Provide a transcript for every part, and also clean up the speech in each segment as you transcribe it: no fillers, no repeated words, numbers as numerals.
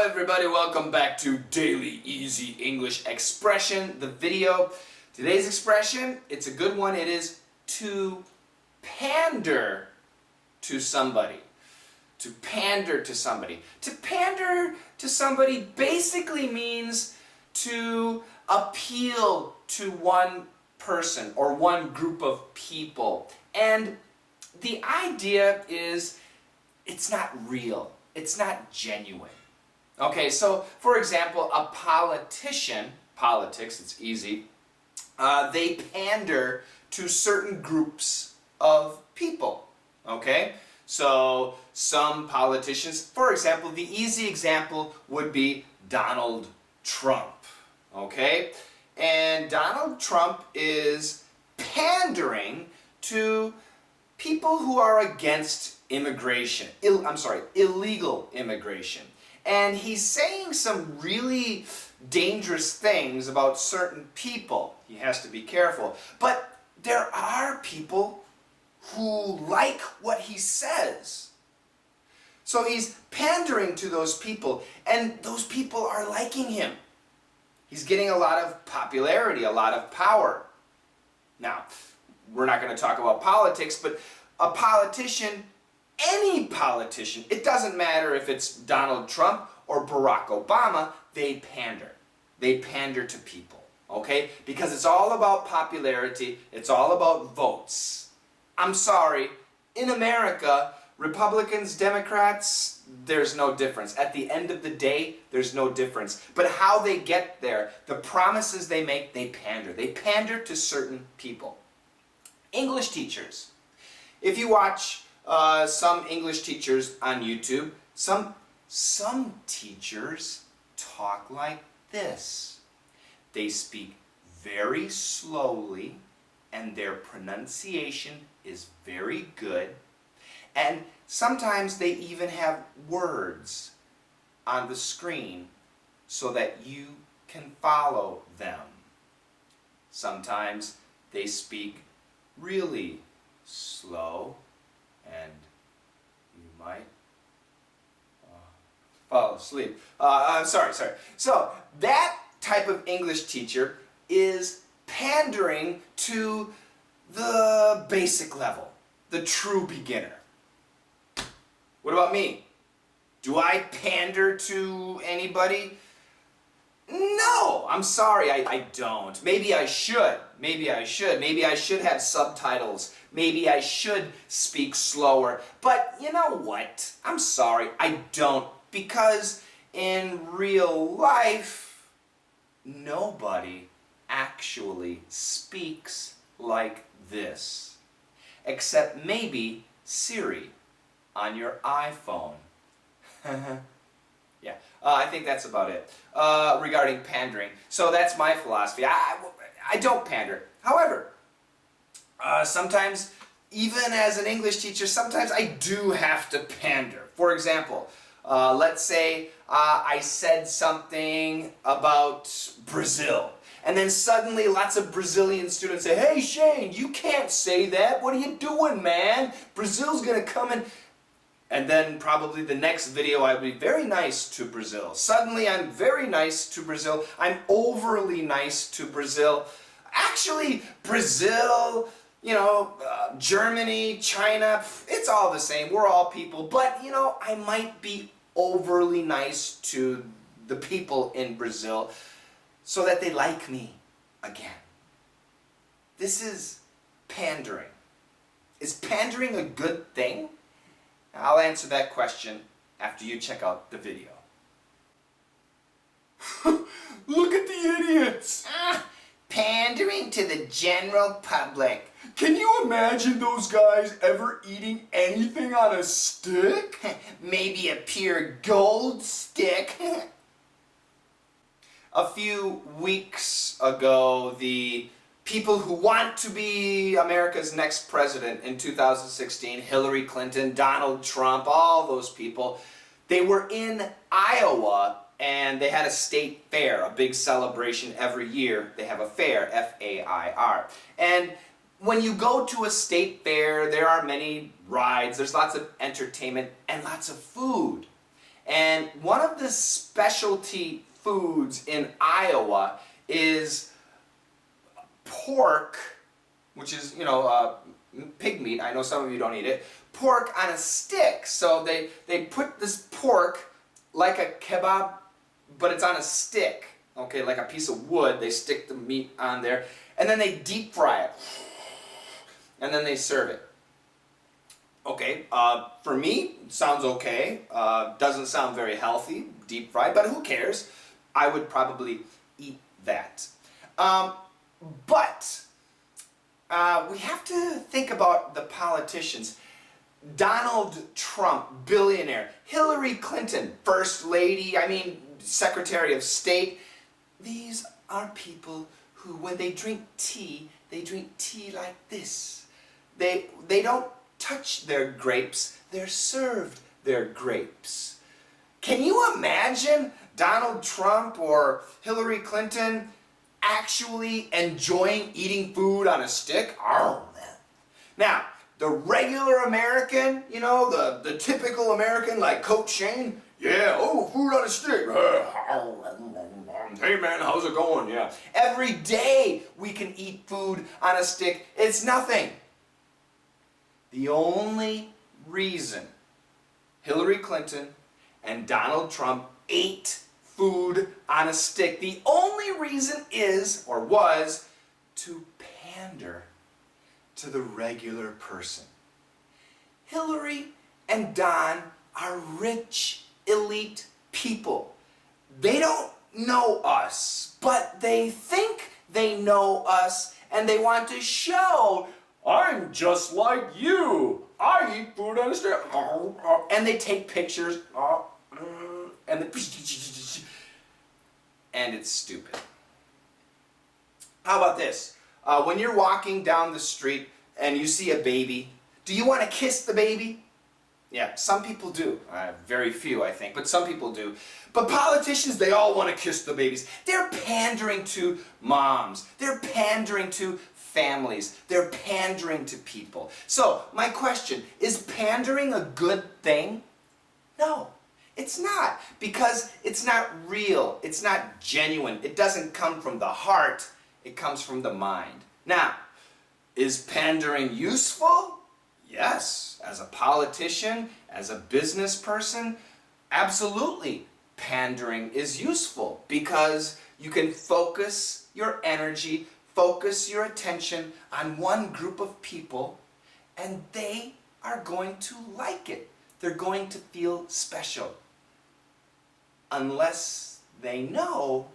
everybody, welcome back to Daily Easy English Expression, the video. Today's expression, it's a good one. It is to pander to somebody. To pander to somebody. To pander to somebody basically means to appeal to one person or one group of people. And the idea is it's not real. It's not genuine. Okay, so for example, a politician, politics, it's easy, they pander to certain groups of people. Okay, so some politicians, for example, the easy example would be Donald Trump. Okay, and Donald Trump is pandering to people who are against immigration, illegal immigration. And he's saying some really dangerous things about certain people. He has to be careful. But there are people who like what he says. So he's pandering to those people, and those people are liking him. He's getting a lot of popularity, a lot of power. Now, we're not going to talk about politics, but a politician, any politician, it doesn't matter if it's Donald Trump or Barack Obama, they pander. They pander to people, okay? Because it's all about popularity, it's all about votes. I'm sorry, in America, Republicans, Democrats, there's no difference. At the end of the day, there's no difference. But how they get there, the promises they make, they pander. They pander to certain people. English teachers. If you watch some English teachers on YouTube, some teachers talk like this. They speak very slowly and their pronunciation is very good. And sometimes they even have words on the screen so that you can follow them. Sometimes they speak really slow and you might fall asleep. I'm sorry. So that type of English teacher is pandering to the basic level, the true beginner. What about me? Do I pander to anybody? No, I'm sorry, I don't. Maybe I should. Maybe I should have subtitles. Maybe I should speak slower. But you know what? I'm sorry, I don't. Because in real life, nobody actually speaks like this. Except maybe Siri on your iPhone. Yeah, I think that's about it regarding pandering. So that's my philosophy. I don't pander. However, sometimes, even as an English teacher, sometimes I do have to pander. For example, let's say I said something about Brazil. And then suddenly lots of Brazilian students say, "Hey Shane, you can't say that. What are you doing, man? Brazil's gonna come in." And then probably the next video I'll be very nice to Brazil. Suddenly I'm very nice to Brazil. I'm overly nice to Brazil. Actually, Brazil, Germany, China, it's all the same. We're all people. But, I might be overly nice to the people in Brazil so that they like me again. This is pandering. Is pandering a good thing? I'll answer that question after you check out the video. Look at the idiots! Pandering to the general public. Can you imagine those guys ever eating anything on a stick? Maybe a pure gold stick. A few weeks ago, the people who want to be America's next president in 2016, Hillary Clinton, Donald Trump, all those people, they were in Iowa and they had a state fair, a big celebration every year. They have a fair, F-A-I-R. And when you go to a state fair, there are many rides, there's lots of entertainment and lots of food. And one of the specialty foods in Iowa is pork, which is, pig meat. I know some of you don't eat it. Pork on a stick. So they put this pork like a kebab, but it's on a stick. Okay, like a piece of wood. They stick the meat on there, and then they deep fry it. And then they serve it. Okay, for me, sounds okay. Doesn't sound very healthy, deep fried, but who cares? I would probably eat that. But we have to think about the politicians. Donald Trump, billionaire. Hillary Clinton, First Lady, Secretary of State. These are people who, when they drink tea like this. They don't touch their grapes, they're served their grapes. Can you imagine Donald Trump or Hillary Clinton actually enjoying eating food on a stick? Now, the regular American, the typical American like Coach Shane, yeah, food on a stick. Hey man, how's it going? Yeah. Every day we can eat food on a stick. It's nothing. The only reason Hillary Clinton and Donald Trump ate food on a stick, the only reason is, or was, to pander to the regular person. Hillary and Don are rich, elite people. They don't know us, but they think they know us, and they want to show, I'm just like you. I eat food on a stick. And they take pictures. And it's stupid. How about this? When you're walking down the street and you see a baby, do you want to kiss the baby? Yeah, some people do. Very few, I think, but some people do. But politicians, they all want to kiss the babies. They're pandering to moms. They're pandering to families. They're pandering to people. So, my question, is pandering a good thing? No, it's not, because it's not real. It's not genuine. It doesn't come from the heart. It comes from the mind. Now, is pandering useful? Yes. As a politician, as a business person, absolutely. Pandering is useful because you can focus your energy, focus your attention on one group of people, and they are going to like it. They're going to feel special. Unless they know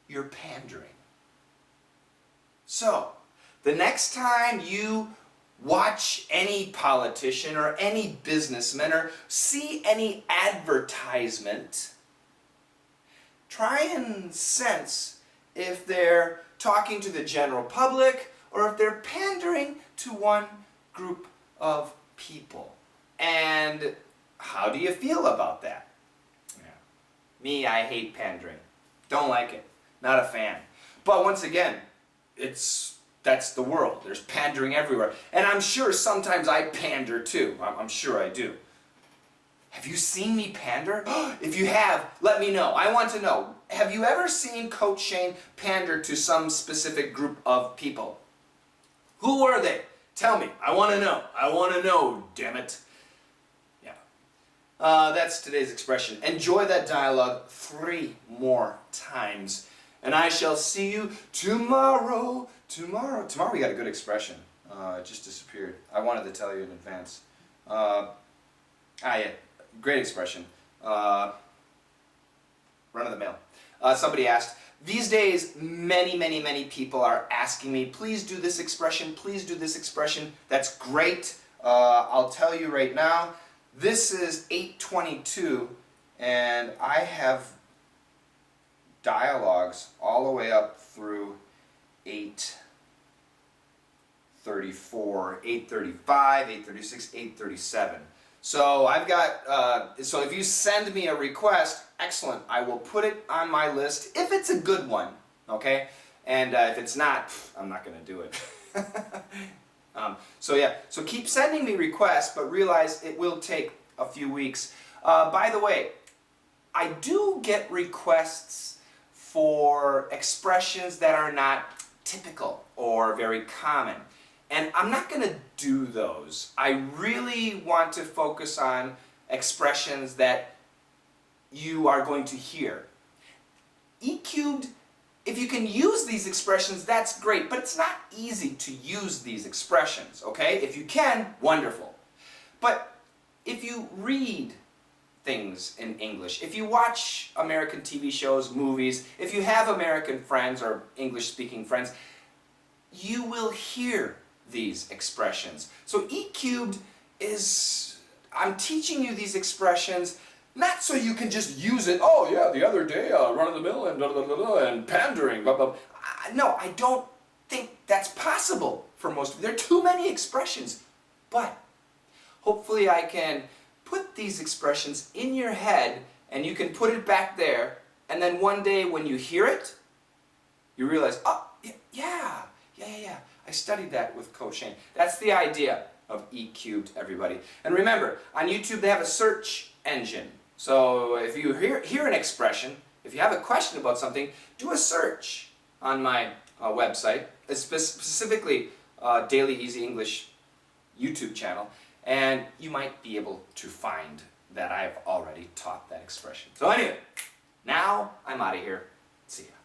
you're pandering. So, the next time you watch any politician or any businessman or see any advertisement, try and sense if they're talking to the general public or if they're pandering to one group of people. And how do you feel about that? Me, I hate pandering. Don't like it. Not a fan. But once again, that's the world. There's pandering everywhere. And I'm sure sometimes I pander too. I'm sure I do. Have you seen me pander? If you have, let me know. I want to know. Have you ever seen Coach Shane pander to some specific group of people? Who were they? Tell me. I want to know. I want to know, damn it. Yeah. That's today's expression. Enjoy that dialogue 3 more times. And I shall see you tomorrow. Tomorrow we got a good expression. It just disappeared. I wanted to tell you in advance. Yeah, great expression. Run of the mill. Somebody asked, these days many people are asking me, please do this expression, please do this expression. That's great. I'll tell you right now, this is 8:22 and I have dialogues all the way up through 8:34, 8:35, 8:36, 8:37. So I've got, so if you send me a request, excellent, I will put it on my list if it's a good one, okay? And if it's not, I'm not going to do it. So yeah, so keep sending me requests, but realize it will take a few weeks. By the way, I do get requests for expressions that are not typical or very common. And I'm not going to do those. I really want to focus on expressions that you are going to hear. E cubed, if you can use these expressions, that's great, but it's not easy to use these expressions, okay? If you can, wonderful. But if you read things in English, if you watch American TV shows, movies, if you have American friends or English-speaking friends, you will hear these expressions. So E cubed is, I'm teaching you these expressions not so you can just use it, oh yeah, the other day, run-of-the-mill and and pandering, blah, blah. No, I don't think that's possible for most of you. There are too many expressions. But hopefully I can put these expressions in your head and you can put it back there, and then one day when you hear it, you realize, oh, yeah. I studied that with Coach Shane. That's the idea of E cubed, everybody. And remember, on YouTube they have a search engine. So if you hear an expression, if you have a question about something, do a search on my website, specifically Daily Easy English YouTube channel, and you might be able to find that I've already taught that expression. So anyway, now I'm out of here. See ya.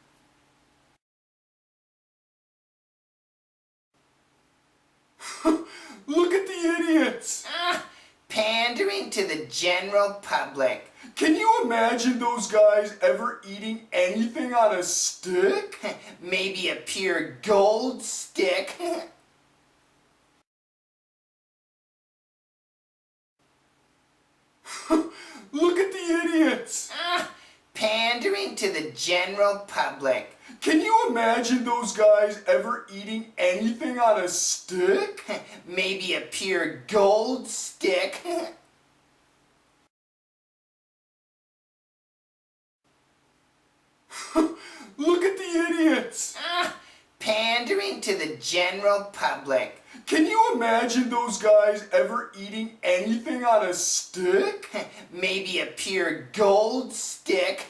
Look at the idiots! Pandering to the general public. Can you imagine those guys ever eating anything on a stick? Maybe a pure gold stick. Look at the idiots! Pandering to the general public. Can you imagine those guys ever eating anything on a stick? Maybe a pure gold stick. Look at the idiots! Pandering to the general public. Can you imagine those guys ever eating anything on a stick? Maybe a pure gold stick.